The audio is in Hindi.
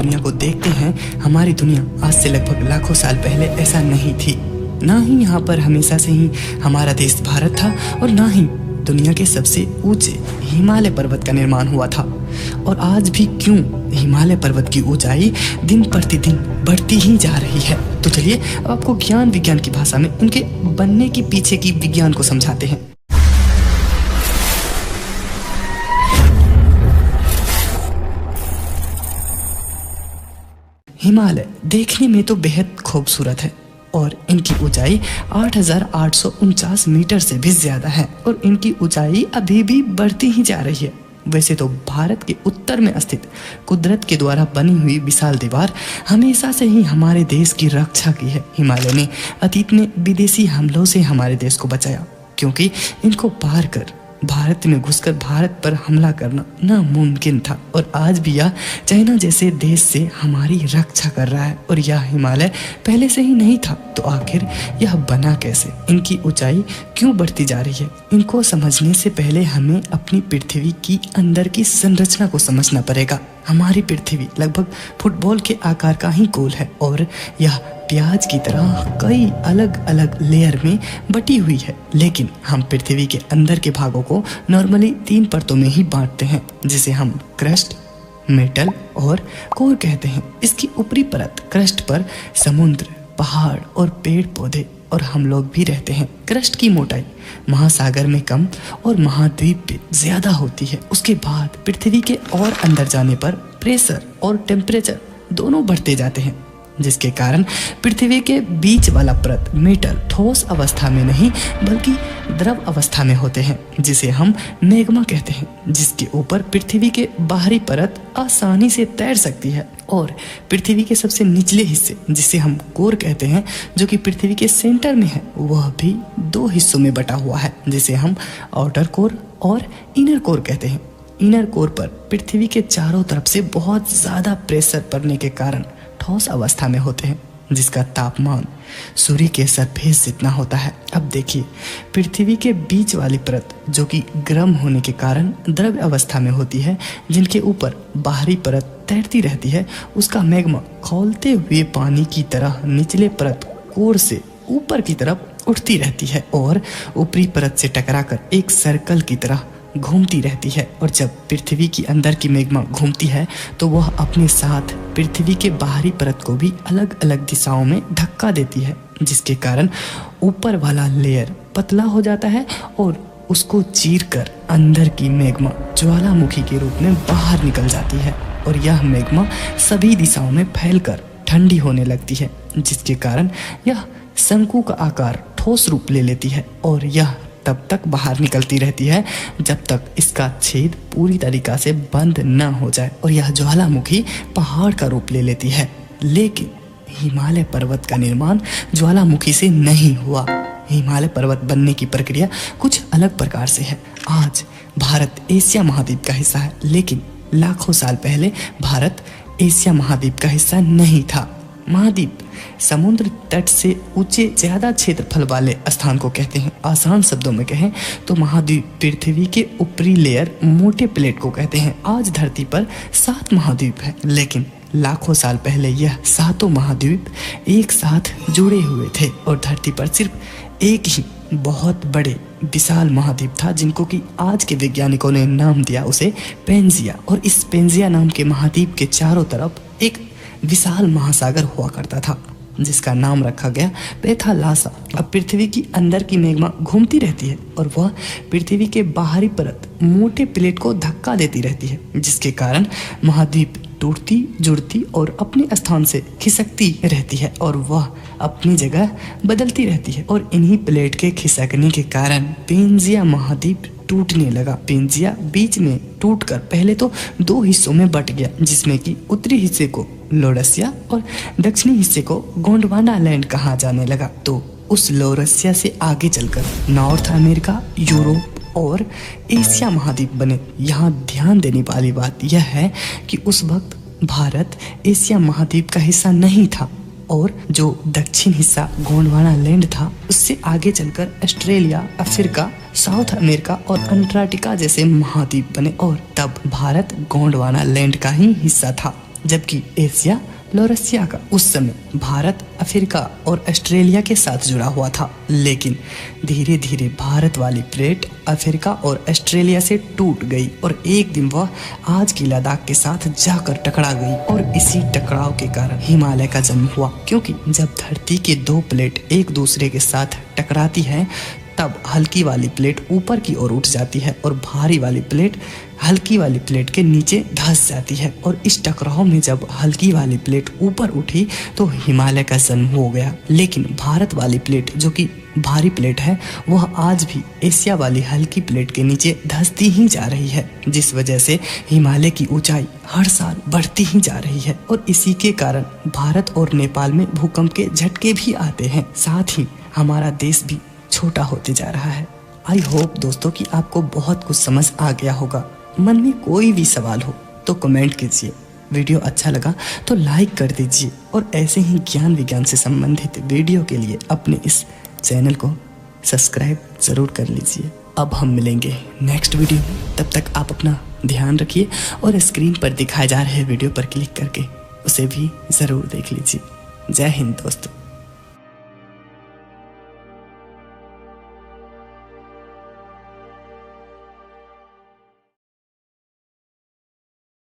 दुनिया को देखते हैं, हमारी दुनिया आज से लगभग लाखों साल पहले ऐसा नहीं थी। ना ही यहाँ पर हमेशा से ही हमारा देश भारत था और ना ही दुनिया के सबसे ऊंचे हिमालय पर्वत का निर्माण हुआ था। और आज भी क्यों हिमालय पर्वत की ऊंचाई दिन प्रतिदिन बढ़ती ही जा रही है। तो चलिए अब आपको ज्ञान विज्ञान की भाषा में उनके बनने के पीछे की विज्ञान को समझाते हैं। हिमालय देखने में तो बेहद खूबसूरत है और इनकी ऊंचाई 8,849 मीटर से भी ज्यादा है और इनकी ऊंचाई अभी भी बढ़ती ही जा रही है। वैसे तो भारत के उत्तर में स्थित कुदरत के द्वारा बनी हुई विशाल दीवार हमेशा से ही हमारे देश की रक्षा की है। हिमालय ने अतीत में विदेशी हमलों से हमारे देश को बचाया, क्योंकि इनको पार कर भारत में घुसकर भारत पर हमला करना नामुमकिन था। और आज भी यह चाइना जैसे देश से हमारी रक्षा कर रहा है। और यह हिमालय पहले से ही नहीं था, तो आखिर यह बना कैसे? इनकी ऊंचाई क्यों बढ़ती जा रही है? इनको समझने से पहले हमें अपनी पृथ्वी की अंदर की संरचना को समझना पड़ेगा। हमारी पृथ्वी लगभग फुटबॉल के आकार का ही गोल है और यह प्याज की तरह कई अलग अलग लेयर में बटी हुई है। लेकिन हम पृथ्वी के अंदर के भागों को नॉर्मली 3 परतों में ही बांटते हैं, जिसे हम क्रस्ट, मेटल और कोर कहते हैं। इसकी ऊपरी परत क्रस्ट पर समुद्र, पहाड़ और पेड़ पौधे और हम लोग भी रहते हैं। क्रस्ट की मोटाई महासागर में कम और महाद्वीप पे ज्यादा होती है। उसके बाद पृथ्वी के और अंदर जाने पर प्रेशर और टेम्परेचर दोनों बढ़ते जाते हैं, जिसके कारण पृथ्वी के बीच वाला परत मेटल ठोस अवस्था में नहीं बल्कि द्रव अवस्था में होते हैं, जिसे हम मैग्मा कहते हैं, जिसके ऊपर पृथ्वी के बाहरी परत आसानी से तैर सकती है। और पृथ्वी के सबसे निचले हिस्से, जिसे हम कोर कहते हैं, जो कि पृथ्वी के सेंटर में है, वह भी 2 हिस्सों में बटा हुआ है, जिसे हम आउटर कोर और इनर कोर कहते हैं। इनर कोर पर पृथ्वी के चारों तरफ से बहुत ज्यादा प्रेशर पड़ने के कारण ठोस अवस्था में होते हैं, जिसका तापमान सूर्य के सरफेस जितना होता है। अब देखिए, पृथ्वी के बीच वाली परत जो कि गर्म होने के कारण द्रव अवस्था में होती है, जिनके ऊपर बाहरी परत तैरती रहती है, उसका मैग्मा खौलते हुए पानी की तरह निचले परत कोर से ऊपर की तरफ उठती रहती है और ऊपरी परत से टकराकर एक सर्कल की तरह घूमती रहती है। और जब पृथ्वी की अंदर की मैग्मा घूमती है तो वह अपने साथ पृथ्वी के बाहरी परत को भी अलग अलग दिशाओं में धक्का देती है, जिसके कारण ऊपर वाला लेयर पतला हो जाता है और उसको चीरकर अंदर की मैग्मा ज्वालामुखी के रूप में बाहर निकल जाती है। और यह मैग्मा सभी दिशाओं में फैलकर ठंडी होने लगती है, जिसके कारण यह शंकु का आकार ठोस रूप ले लेती है और यह तब तक बाहर निकलती रहती है जब तक इसका छेद पूरी तरीका से बंद न हो जाए और यह ज्वालामुखी पहाड़ का रूप ले लेती है। लेकिन हिमालय पर्वत का निर्माण ज्वालामुखी से नहीं हुआ। हिमालय पर्वत बनने की प्रक्रिया कुछ अलग प्रकार से है। आज भारत एशिया महाद्वीप का हिस्सा है, लेकिन लाखों साल पहले भारत एशिया महाद्वीप का हिस्सा नहीं था। महाद्वीप समुद्र तट से ऊंचे ज्यादा क्षेत्रफल वाले स्थान को कहते हैं। आसान शब्दों में कहें तो महाद्वीप पृथ्वी के ऊपरी लेयर मोटे प्लेट को कहते हैं। आज धरती पर 7 महाद्वीप है, लेकिन लाखों साल पहले यह 7 महाद्वीप एक साथ जुड़े हुए थे और धरती पर सिर्फ एक ही बहुत बड़े विशाल महाद्वीप था, जिनको कि आज के वैज्ञानिकों ने नाम दिया उसे पेंजिया। और इस पेंजिया नाम के महाद्वीप के चारों तरफ एक विशाल महासागर हुआ करता था, जिसका नाम रखा गया पैथालासा। अब पृथ्वी की अंदर की मैग्मा घूमती रहती है और वह पृथ्वी के बाहरी परत मोटे प्लेट को धक्का देती रहती है, जिसके कारण महाद्वीप टूटती जुड़ती और अपने स्थान से खिसकती रहती है और वह अपनी जगह बदलती रहती है। और इन्हीं प्लेट के खिसकने के कारण पेंजिया महाद्वीप टूटने लगा। पेंजिया बीच में टूटकर पहले तो 2 हिस्सों में बट गया, जिसमें कि उत्तरी हिस्से को लोरसिया और दक्षिणी हिस्से को गोंडवाना लैंड कहा जाने लगा। तो उस लोरसिया से आगे चलकर नॉर्थ अमेरिका, यूरोप और एशिया महाद्वीप बने। यहाँ ध्यान देने वाली बात यह है कि उस वक्त भारत एशिया महाद्वीप का हिस्सा नहीं था और जो दक्षिण हिस्सा गोंडवाना लैंड था, उससे आगे चलकर ऑस्ट्रेलिया, अफ्रीका, साउथ अमेरिका और अंटार्कटिका जैसे महाद्वीप बने और तब भारत गोंडवाना लैंड का ही हिस्सा था। जबकि एशिया लॉरेशिया का उस समय भारत, अफ्रीका और ऑस्ट्रेलिया के साथ जुड़ा हुआ था। लेकिन धीरे धीरे भारत वाली प्लेट अफ्रीका और ऑस्ट्रेलिया से टूट गई और एक दिन वह आज की लद्दाख के साथ जाकर टकरा गई और इसी टकराव के कारण हिमालय का जन्म हुआ। क्योंकि जब धरती के दो प्लेट एक दूसरे के साथ टकराती है तब हल्की वाली प्लेट ऊपर की ओर उठ जाती है और भारी वाली प्लेट हल्की वाली प्लेट के नीचे धंस जाती है। और इस टकराव में जब हल्की वाली प्लेट ऊपर उठी तो हिमालय का जन्म हो गया। लेकिन भारत वाली प्लेट जो कि भारी प्लेट है वह आज भी एशिया वाली हल्की प्लेट के नीचे धंसती ही जा रही है, जिस वजह से हिमालय की ऊंचाई हर साल बढ़ती ही जा रही है। और इसी के कारण भारत और नेपाल में भूकंप के झटके भी आते हैं। साथ ही हमारा देश भी छोटा होते जा रहा है। आई होप दोस्तों कि आपको बहुत कुछ समझ आ गया होगा। मन में कोई भी सवाल हो तो कमेंट कीजिए। वीडियो अच्छा लगा तो लाइक कर दीजिए और ऐसे ही ज्ञान विज्ञान से संबंधित वीडियो के लिए अपने इस चैनल को सब्सक्राइब जरूर कर लीजिए। अब हम मिलेंगे नेक्स्ट वीडियो में। तब तक आप अपना ध्यान रखिए और स्क्रीन पर दिखाए जा रहे वीडियो पर क्लिक करके उसे भी जरूर देख लीजिए। जय हिंद दोस्तों।